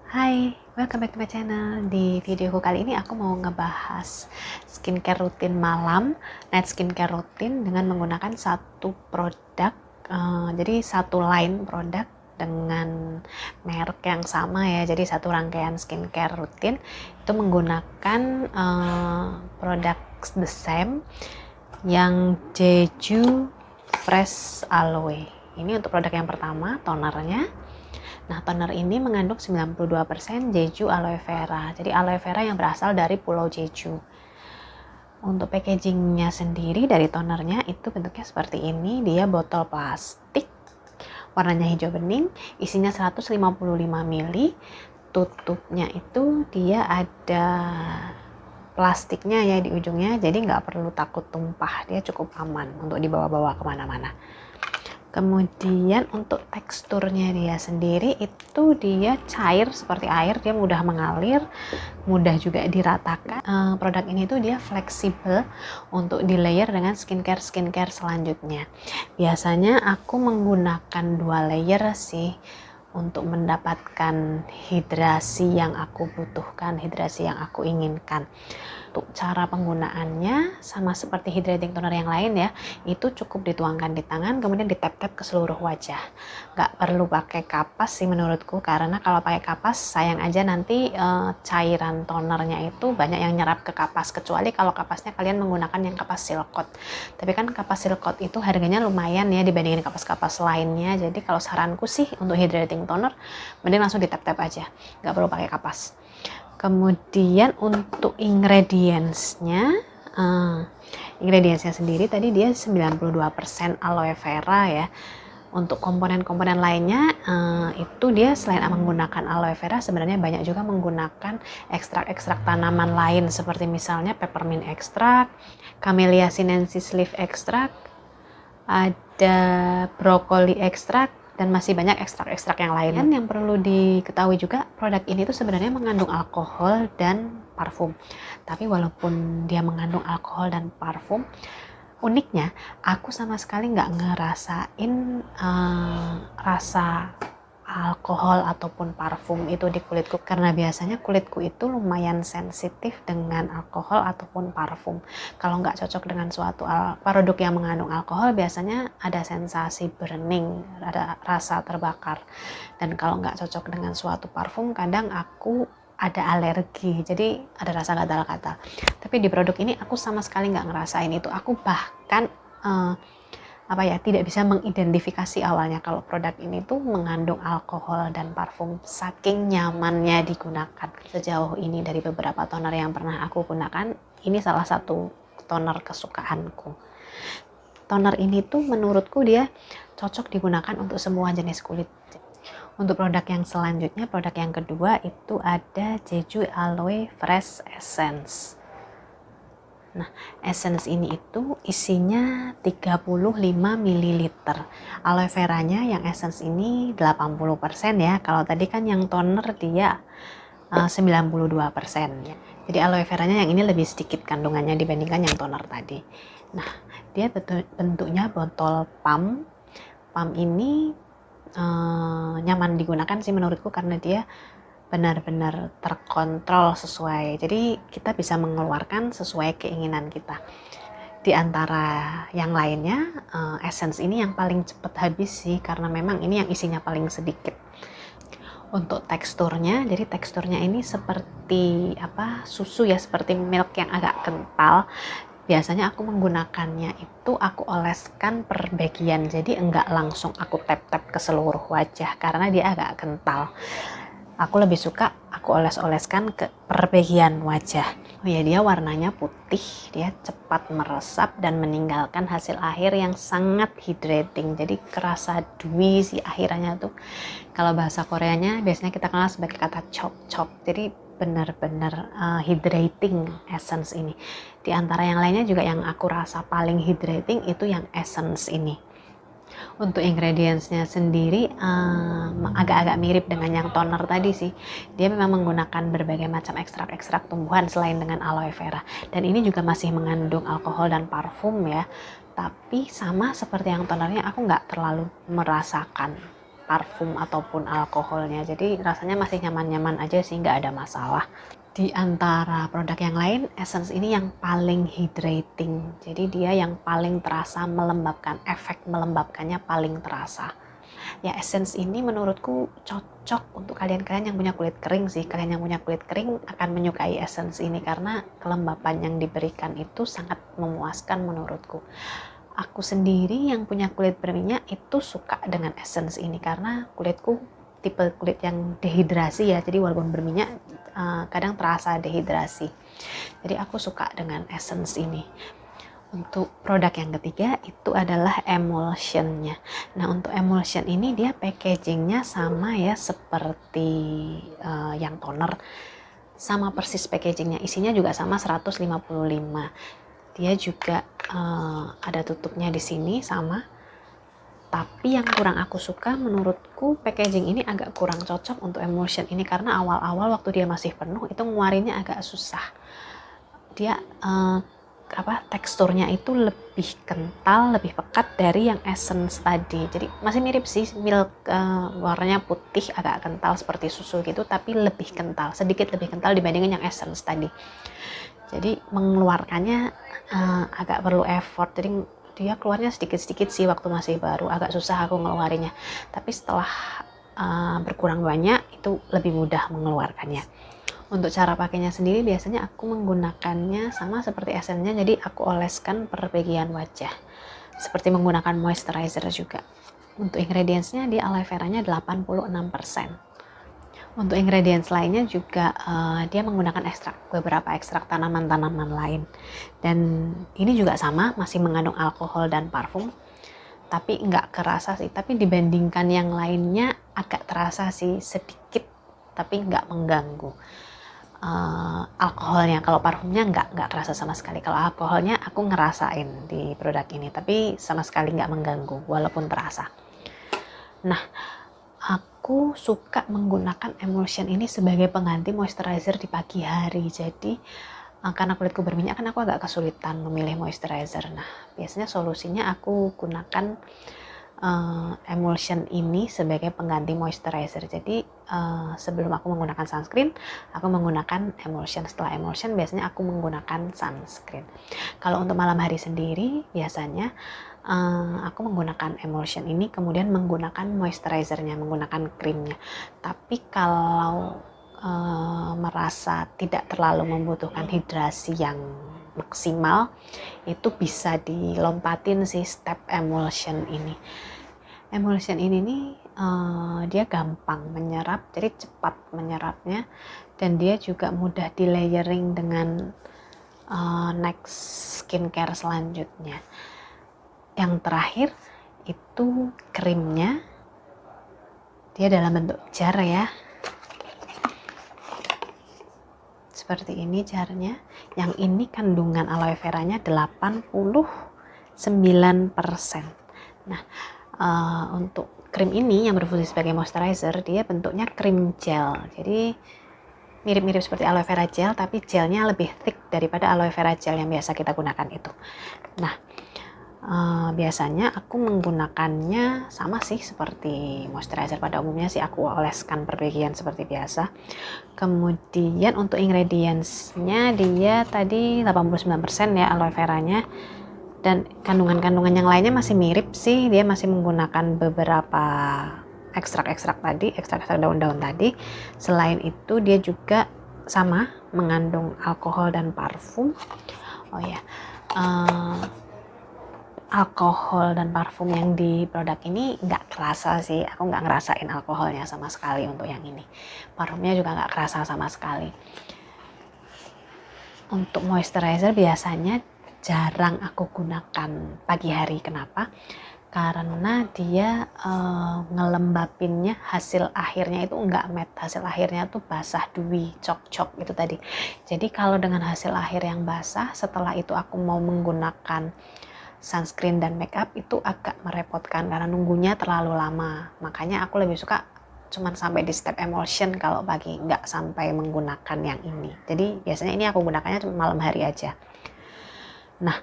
Hai, welcome back to my channel. Di videoku kali ini aku mau ngebahas skincare rutin malam, night skincare rutin dengan menggunakan satu produk, jadi satu line produk dengan merek yang sama ya. Jadi satu rangkaian skincare rutin itu menggunakan produk the same yang Jeju Fresh Aloe. Ini untuk produk yang pertama, tonernya. Nah, toner ini mengandung 92% Jeju aloe vera. Jadi aloe vera yang berasal dari Pulau Jeju. Untuk packagingnya sendiri dari tonernya itu bentuknya seperti ini. Dia botol plastik, warnanya hijau bening, isinya 155 ml. Tutupnya itu dia ada plastiknya ya di ujungnya, jadi nggak perlu takut tumpah. Dia cukup aman untuk dibawa-bawa kemana-mana. Kemudian untuk teksturnya dia sendiri itu dia cair seperti air, dia mudah mengalir, mudah juga diratakan. Produk ini tuh dia fleksibel untuk di layer dengan skincare selanjutnya. Biasanya aku menggunakan 2 layer sih untuk mendapatkan hidrasi yang aku butuhkan, hidrasi yang aku inginkan. Untuk cara penggunaannya sama seperti hydrating toner yang lain ya, itu cukup dituangkan di tangan kemudian ditap-tap ke seluruh wajah. Nggak perlu pakai kapas sih menurutku, karena kalau pakai kapas sayang aja nanti cairan tonernya itu banyak yang nyerap ke kapas, kecuali kalau kapasnya kalian menggunakan yang kapas silkot. Tapi kan kapas silkot itu harganya lumayan ya dibandingin kapas-kapas lainnya. Jadi kalau saranku sih untuk hydrating toner mending langsung ditap-tap aja, nggak perlu pakai kapas. Kemudian untuk ingredientsnya sendiri tadi dia 92% aloe vera ya. Untuk komponen-komponen lainnya itu dia selain menggunakan aloe vera sebenarnya banyak juga menggunakan ekstrak-ekstrak tanaman lain seperti misalnya peppermint extract, camellia sinensis leaf extract, ada brokoli extract, dan masih banyak ekstrak-ekstrak yang lain. Dan yang perlu diketahui juga, produk ini tuh sebenarnya mengandung alkohol dan parfum. Tapi walaupun dia mengandung alkohol dan parfum, uniknya aku sama sekali nggak ngerasain rasa alkohol ataupun parfum itu di kulitku, karena biasanya kulitku itu lumayan sensitif dengan alkohol ataupun parfum. Kalau nggak cocok dengan suatu produk yang mengandung alkohol, biasanya ada sensasi burning, ada rasa terbakar. Dan kalau nggak cocok dengan suatu parfum, kadang aku ada alergi, jadi ada rasa gatal-gatal. Tapi di produk ini aku sama sekali nggak ngerasain itu. Aku bahkan tidak bisa mengidentifikasi awalnya kalau produk ini tuh mengandung alkohol dan parfum, saking nyamannya digunakan. Sejauh ini dari beberapa toner yang pernah aku gunakan, ini salah satu toner kesukaanku. Toner ini tuh menurutku dia cocok digunakan untuk semua jenis kulit. Untuk produk yang selanjutnya, produk yang kedua itu ada Jeju Aloe Fresh Essence. Nah, essence ini itu isinya 35 ml. Aloe veranya yang essence ini 80% ya. Kalau tadi kan yang toner dia 92% ya. Jadi aloe veranya yang ini lebih sedikit kandungannya dibandingkan yang toner tadi. Nah, dia bentuknya botol pump. Pump ini nyaman digunakan sih menurutku karena dia benar-benar terkontrol sesuai, jadi kita bisa mengeluarkan sesuai keinginan kita. Di antara yang lainnya, essence ini yang paling cepat habis sih, karena memang ini yang isinya paling sedikit. Untuk teksturnya, jadi teksturnya ini seperti susu ya, seperti milk yang agak kental. Biasanya aku menggunakannya itu aku oleskan per bagian, jadi enggak langsung aku tap-tap ke seluruh wajah karena dia agak kental. Aku lebih suka aku oles-oleskan ke perbagian wajah. Oh ya, dia warnanya putih, dia cepat meresap dan meninggalkan hasil akhir yang sangat hydrating. Jadi kerasa dewy sih akhirannya tuh. Kalau bahasa Koreanya biasanya kita kenal sebagai kata chop-chop. Jadi benar-benar hydrating essence ini. Di antara yang lainnya juga yang aku rasa paling hydrating itu yang essence ini. Untuk ingredientsnya sendiri agak-agak mirip dengan yang toner tadi sih. Dia memang menggunakan berbagai macam ekstrak-ekstrak tumbuhan selain dengan aloe vera. Dan ini juga masih mengandung alkohol dan parfum ya. Tapi sama seperti yang tonernya, aku nggak terlalu merasakan parfum ataupun alkoholnya, jadi rasanya masih nyaman-nyaman aja sih, nggak ada masalah. Di antara produk yang lain, Essence ini yang paling hydrating, jadi dia yang paling terasa melembabkan, efek melembabkannya paling terasa. Ya, Essence ini menurutku cocok untuk kalian-kalian yang punya kulit kering sih. Kalian yang punya kulit kering akan menyukai Essence ini karena kelembapan yang diberikan itu sangat memuaskan menurutku. Aku sendiri yang punya kulit berminyak itu suka dengan Essence ini karena kulitku tipe kulit yang dehidrasi ya, jadi walaupun berminyak kadang terasa dehidrasi, jadi aku suka dengan Essence ini. Untuk produk yang ketiga itu adalah emulsionnya. Nah, untuk emulsion ini dia packagingnya sama ya seperti yang toner, sama persis packagingnya, isinya juga sama 155. Dia juga ada tutupnya di sini sama. Tapi yang kurang aku suka menurutku packaging ini agak kurang cocok untuk emulsion ini karena awal-awal waktu dia masih penuh itu ngeluarinnya agak susah. Dia teksturnya itu lebih kental, lebih pekat dari yang Essence tadi. Jadi masih mirip sih, milk warnanya putih agak kental seperti susu gitu, tapi lebih kental, sedikit lebih kental dibandingin yang Essence tadi. Jadi mengeluarkannya agak perlu effort. Jadi dia keluarnya sedikit-sedikit sih waktu masih baru, agak susah aku ngeluarinnya. Tapi setelah berkurang banyak itu lebih mudah mengeluarkannya. Untuk cara pakainya sendiri biasanya aku menggunakannya sama seperti Essence-nya, jadi aku oleskan per bagian wajah seperti menggunakan moisturizer juga. Untuk ingredients-nya di aloe veranya 86%. Untuk ingredients lainnya juga dia menggunakan beberapa ekstrak tanaman-tanaman lain, dan ini juga sama, masih mengandung alkohol dan parfum, tapi nggak kerasa sih. Tapi dibandingkan yang lainnya agak terasa sih sedikit, tapi nggak mengganggu. Alkoholnya, kalau parfumnya nggak terasa sama sekali. Kalau alkoholnya aku ngerasain di produk ini, tapi sama sekali nggak mengganggu walaupun terasa. Nah, aku suka menggunakan emulsion ini sebagai pengganti moisturizer di pagi hari. Jadi karena kulitku berminyak kan aku agak kesulitan memilih moisturizer. Nah, biasanya solusinya aku gunakan emulsion ini sebagai pengganti moisturizer. Jadi sebelum aku menggunakan sunscreen, aku menggunakan emulsion. Setelah emulsion biasanya aku menggunakan sunscreen. Kalau untuk malam hari sendiri biasanya aku menggunakan emulsion ini kemudian menggunakan moisturizernya, menggunakan krimnya. Tapi kalau merasa tidak terlalu membutuhkan hidrasi yang maksimal, itu bisa dilompatin sih step emulsion ini. Emulsion ini nih dia gampang menyerap, jadi cepat menyerapnya, dan dia juga mudah di layering dengan next skincare selanjutnya. Yang terakhir itu krimnya, dia dalam bentuk jar ya, seperti ini jarnya. Yang ini kandungan aloe veranya 89%. Nah, untuk krim ini yang berfungsi sebagai moisturizer, dia bentuknya krim gel, jadi mirip-mirip seperti aloe vera gel, tapi gelnya lebih thick daripada aloe vera gel yang biasa kita gunakan itu. Nah, biasanya aku menggunakannya sama sih seperti moisturizer pada umumnya sih, aku oleskan per bagian seperti biasa. Kemudian untuk ingredients-nya dia tadi 89% ya aloe veranya, dan kandungan-kandungan yang lainnya masih mirip sih, dia masih menggunakan beberapa ekstrak-ekstrak tadi, ekstrak-ekstrak daun-daun tadi. Selain itu dia juga sama mengandung alkohol dan parfum. Oh ya, alkohol dan parfum yang di produk ini nggak kerasa sih, aku nggak ngerasain alkoholnya sama sekali untuk yang ini. Parfumnya juga nggak kerasa sama sekali. Untuk moisturizer biasanya jarang aku gunakan pagi hari. Kenapa? Karena dia ngelembapinnya, hasil akhirnya itu nggak matte, hasil akhirnya tuh basah, dewy, cok-cok gitu tadi. Jadi kalau dengan hasil akhir yang basah, setelah itu aku mau menggunakan sunscreen dan makeup itu agak merepotkan karena nunggunya terlalu lama. Makanya aku lebih suka cuman sampai di step emulsion kalau pagi, nggak sampai menggunakan yang ini. Jadi biasanya ini aku gunakannya cuma malam hari aja. Nah,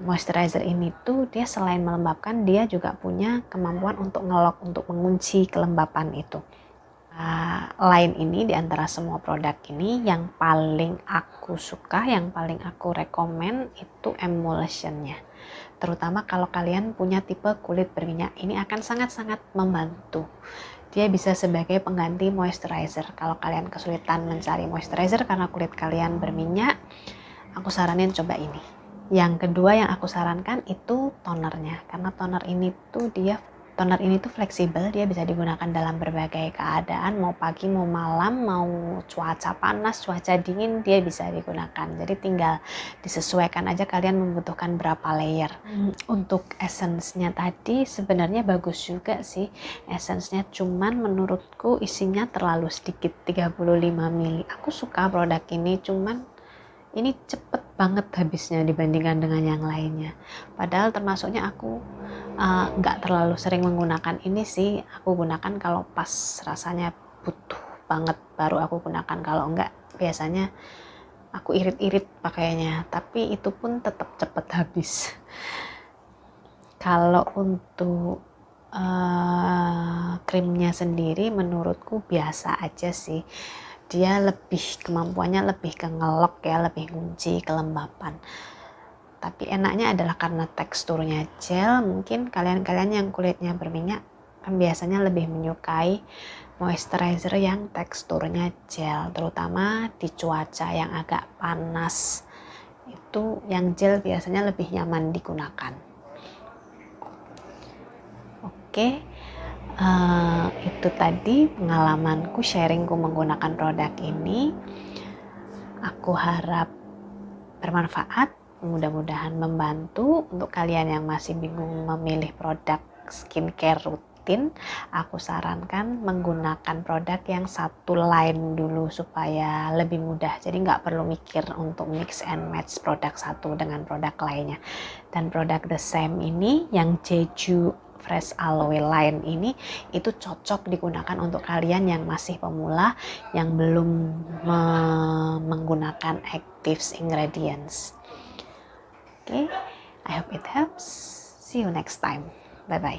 moisturizer ini tuh dia selain melembabkan, dia juga punya kemampuan untuk ngelok, untuk mengunci kelembapan itu. Lain ini di antara semua produk ini yang paling aku suka, yang paling aku rekomen itu emulsionnya. Terutama kalau kalian punya tipe kulit berminyak, ini akan sangat-sangat membantu. Dia bisa sebagai pengganti moisturizer. Kalau kalian kesulitan mencari moisturizer karena kulit kalian berminyak, aku saranin coba ini. Yang kedua yang aku sarankan itu tonernya, karena toner ini tuh fleksibel, dia bisa digunakan dalam berbagai keadaan, mau pagi, mau malam, mau cuaca panas, cuaca dingin, dia bisa digunakan. Jadi tinggal disesuaikan aja kalian membutuhkan berapa layer. Untuk essence-nya tadi sebenarnya bagus juga sih essence-nya, cuman menurutku isinya terlalu sedikit, 35 ml. Aku suka produk ini, cuman ini cepet banget habisnya dibandingkan dengan yang lainnya. Padahal termasuknya aku nggak terlalu sering menggunakan ini sih. Aku gunakan kalau pas rasanya butuh banget baru aku gunakan. Kalau enggak biasanya aku irit-irit pakainya. Tapi itu pun tetap cepet habis. Kalau untuk krimnya sendiri menurutku biasa aja sih. Dia kemampuannya lebih ke ngelok ya, lebih kunci kelembapan. Tapi enaknya adalah karena teksturnya gel, mungkin kalian-kalian yang kulitnya berminyak kan biasanya lebih menyukai moisturizer yang teksturnya gel, terutama di cuaca yang agak panas. Itu yang gel biasanya lebih nyaman digunakan. Oke. Itu tadi pengalamanku, sharingku menggunakan produk ini. Aku harap bermanfaat, mudah-mudahan membantu untuk kalian yang masih bingung memilih produk skincare rutin. Aku sarankan menggunakan produk yang satu line dulu supaya lebih mudah, jadi nggak perlu mikir untuk mix and match produk satu dengan produk lainnya. Dan produk The Same ini yang Jeju Fresh Aloe line ini itu cocok digunakan untuk kalian yang masih pemula, yang belum menggunakan active ingredients. Okay, I hope it helps. See you next time. Bye bye.